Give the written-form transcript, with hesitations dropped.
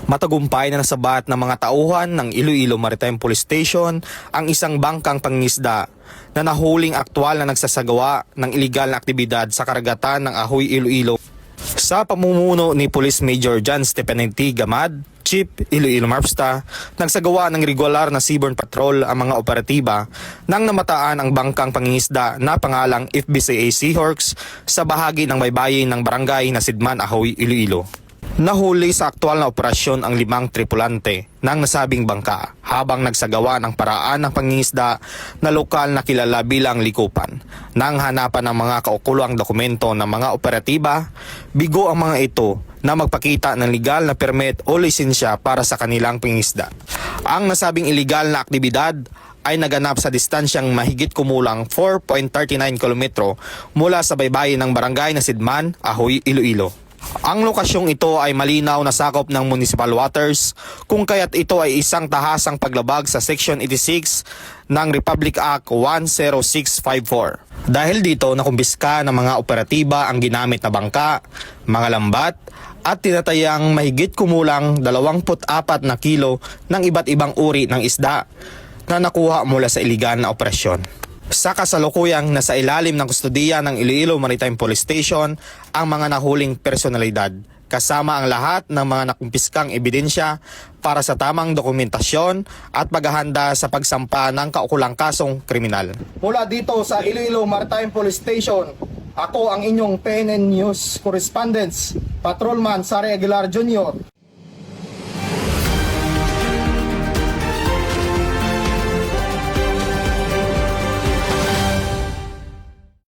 Matagumpay na nasabat ng mga tauhan ng Iloilo Maritime Police Station ang isang bangkang pangingisda na nahuling aktwal na nagsasagawa ng iligal na aktibidad sa karagatan ng Ahoy, Iloilo. Sa pamumuno ni Police Major John Stepanenti Gamad, Chief Iloilo MARPSTA, nagsagawa ng regular na seaborne patrol ang mga operatiba nang namataan ang bangkang pangingisda na pangalang FBCA Seahawks sa bahagi ng baybayin ng barangay na Sidman, Ahoy, Iloilo. Nahuli sa aktwal na operasyon ang 5 tripulante ng nasabing bangka habang nagsagawa ng paraan ng pangingisda na lokal na kilala bilang likupan. Nang hanapan ng mga kaukulong dokumento ng mga operatiba, bigo ang mga ito na magpakita ng legal na permit o lisensya para sa kanilang pangingisda. Ang nasabing illegal na aktibidad ay naganap sa distansyang mahigit kumulang 4.39 km mula sa baybayin ng barangay na Sidman, Ahoy, Iloilo. Ang lokasyong ito ay malinaw na sakop ng municipal waters kung kaya't ito ay isang tahasang paglabag sa Section 86 ng Republic Act 10654. Dahil dito nakumpiska ng mga operatiba ang ginamit na bangka, mga lambat at tinatayang mahigit kumulang 24 na kilo ng iba't ibang uri ng isda na nakuha mula sa iligal na operasyon. Sa kasalukuyang nasa ilalim ng kustodiya ng Iloilo Maritime Police Station ang mga nahuling personalidad kasama ang lahat ng mga nakumpiskang ebidensya para sa tamang dokumentasyon at paghahanda sa pagsampa ng kaukulang kasong kriminal. Mula dito sa Iloilo Maritime Police Station, ako ang inyong PNN News Correspondent, Patrolman Sari Aguilar Jr.